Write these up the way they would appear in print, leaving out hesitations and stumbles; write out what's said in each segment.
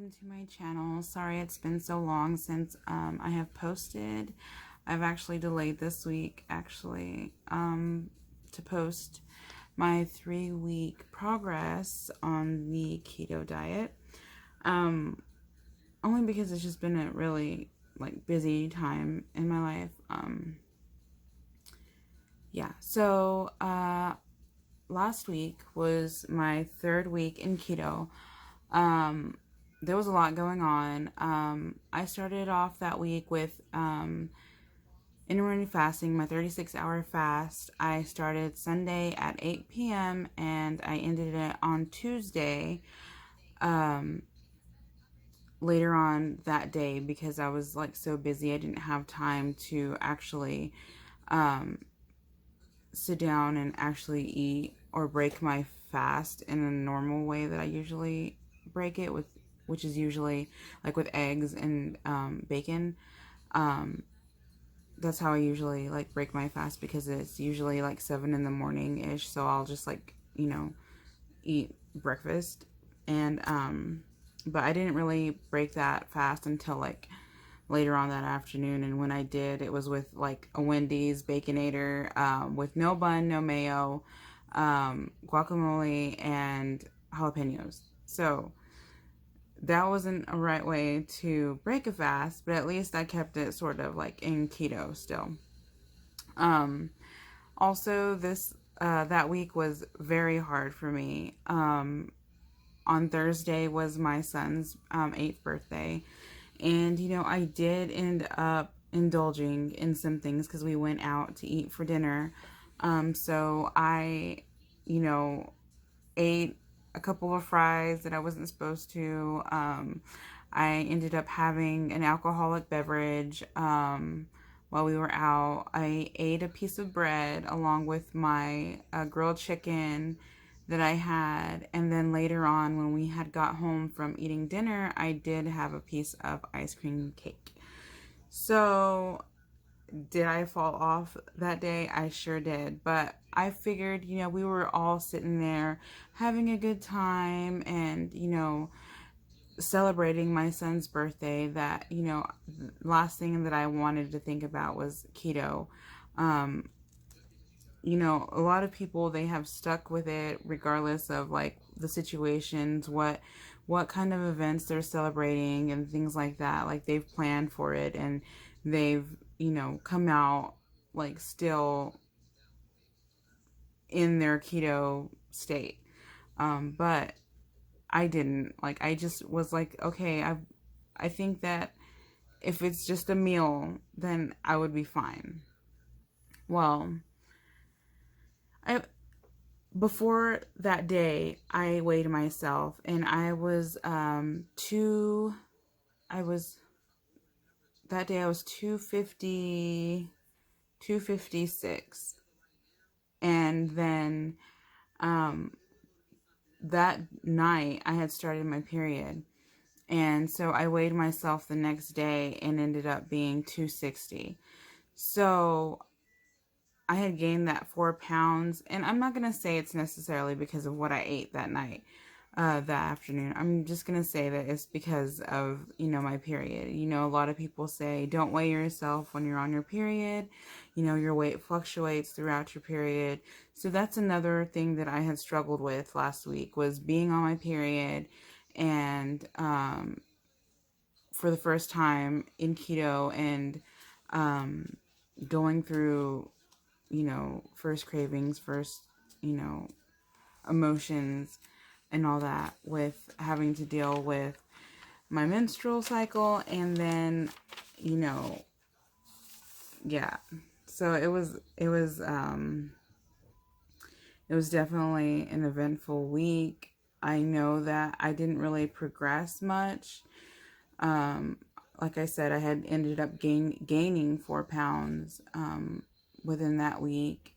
welcome to my channel. Sorry it's been so long since I have posted. I've actually delayed this week to post my 3-week progress on the keto diet. Only because it's just been a really busy time in my life. So last week was my 3rd week in keto. There was a lot going on. I started off that week with intermittent fasting, my 36-hour fast. I started Sunday at 8 p.m. and I ended it on Tuesday later on that day because I was so busy. I didn't have time to actually sit down and actually eat or break my fast in a normal way that I usually break it with, which is usually with eggs and bacon. That's how I usually break my fast because it's usually 7 in the morning ish. So I'll just eat breakfast, and but I didn't really break that fast until later on that afternoon. And when I did, it was with a Wendy's Baconator with no bun, no mayo, guacamole, and jalapenos. So that wasn't a right way to break a fast, but at least I kept it sort of in keto still. Also, that week was very hard for me. On Thursday was my son's 8th birthday. And, I did end up indulging in some things because we went out to eat for dinner. So I, ate a couple of fries that I wasn't supposed to. I ended up having an alcoholic beverage while we were out. I ate a piece of bread along with my grilled chicken that I had, and then later on when we had got home from eating dinner, I did have a piece of ice cream cake. So did I fall off that day? I sure did, but I figured, we were all sitting there having a good time and, celebrating my son's birthday, that, last thing that I wanted to think about was keto. A lot of people, they have stuck with it regardless of the situations, what kind of events they're celebrating and things like that. They've planned for it and they've, come out still in their keto state. But I didn't. I just was okay, I think that if it's just a meal, then I would be fine. Well, before that day, I weighed myself, and that day I was 250, 256. And then, that night I had started my period. And so I weighed myself the next day and ended up being 260. So I had gained that 4 pounds, and I'm not going to say it's necessarily because of what I ate that night, that afternoon. I'm just going to say that it's because of, my period. A lot of people say don't weigh yourself when you're on your period. Your weight fluctuates throughout your period. So that's another thing that I had struggled with last week, was being on my period and for the first time in keto and going through first cravings, first, emotions and all that, with having to deal with my menstrual cycle. And then, yeah. So it was definitely an eventful week. I know that I didn't really progress much. Like I said, I had ended up gaining 4 pounds within that week.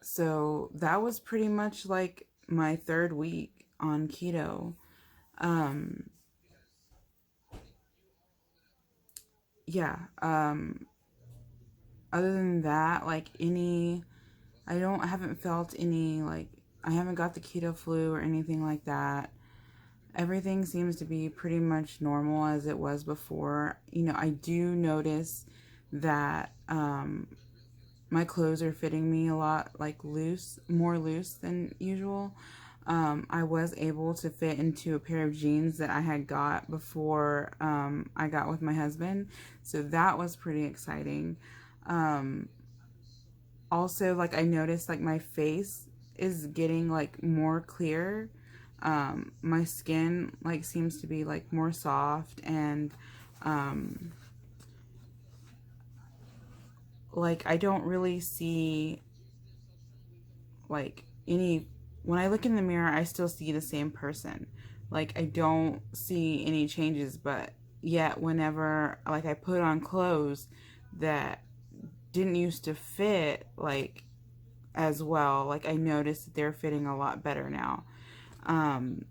So that was pretty much my 3rd week on keto. Yeah. Other than that, I haven't felt any I haven't got the keto flu or anything like that. Everything seems to be pretty much normal as it was before. You know, I do notice that my clothes are fitting me a lot like loose, more loose than usual. I was able to fit into a pair of jeans that I had got before I got with my husband. So that was pretty exciting. Um, Also, like, I noticed like my face is getting like more clear. My skin like seems to be like more soft, and um, like I don't really see like any, when I look in the mirror I still see the same person. Like, I don't see any changes, but yet whenever like I put on clothes that didn't used to fit like as well, like I noticed that they're fitting a lot better now. um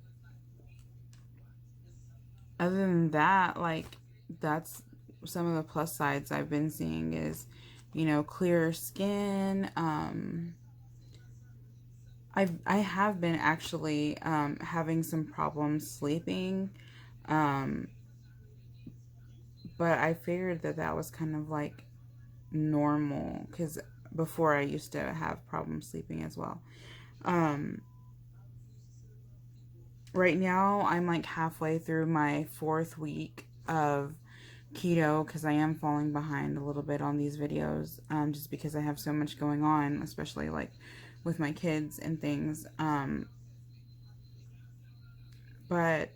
Other than that, like, that's some of the plus sides I've been seeing is, you know, clearer skin. I have been actually having some problems sleeping, um, but I figured that that was kind of like normal because before I used to have problems sleeping as well. Um, right now, I'm like halfway through my 4th week of keto because I am falling behind a little bit on these videos, just because I have so much going on, especially like with my kids and things. But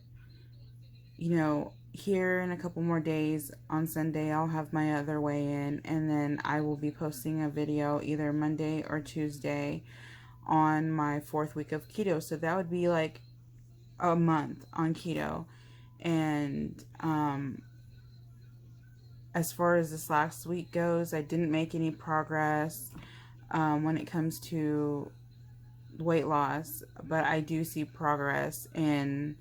you know, here in a couple more days on Sunday, I'll have my other weigh in, and then I will be posting a video either Monday or Tuesday on my 4th week of keto. So that would be like a month on keto. And as far as this last week goes, I didn't make any progress when it comes to weight loss, but I do see progress in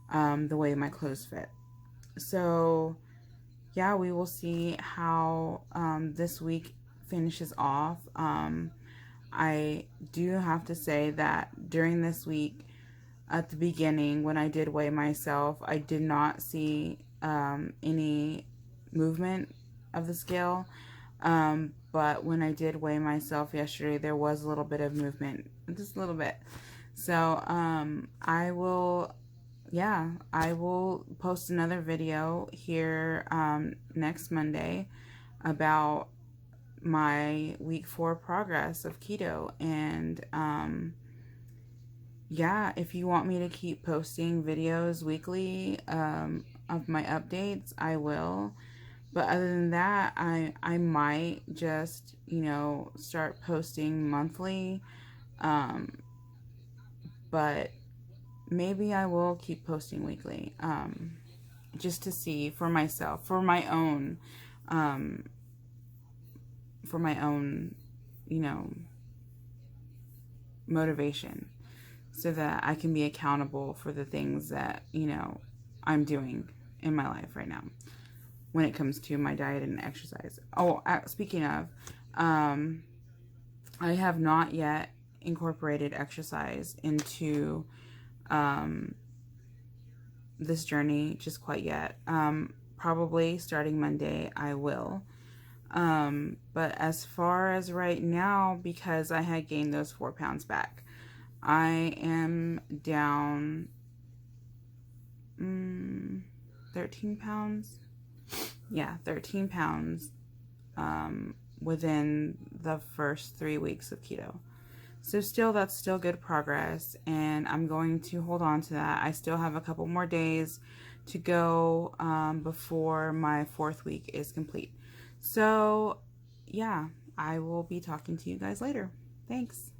the way my clothes fit. So, yeah, we will see how this week finishes off. I do have to say that during this week, at the beginning, when I did weigh myself, I did not see any movement of the scale. But when I did weigh myself yesterday, there was a little bit of movement, just a little bit. So I will post another video here next Monday about my week 4 progress of keto. And yeah, if you want me to keep posting videos weekly of my updates, I will. But other than that, I might just, you know, start posting monthly. But maybe I will keep posting weekly, just to see for myself, um, for my own, you know, motivation, so that I can be accountable for the things that, you know, I'm doing in my life right now when it comes to my diet and exercise. Oh, speaking of, I have not yet incorporated exercise into this journey just quite yet. Probably starting Monday, I will. But as far as right now, because I had gained those 4 pounds back, I am down 13 pounds. Yeah, 13 pounds within the first 3 weeks of keto. So still, that's still good progress, and I'm going to hold on to that. I still have a couple more days to go before my 4th week is complete. So yeah, I will be talking to you guys later. Thanks.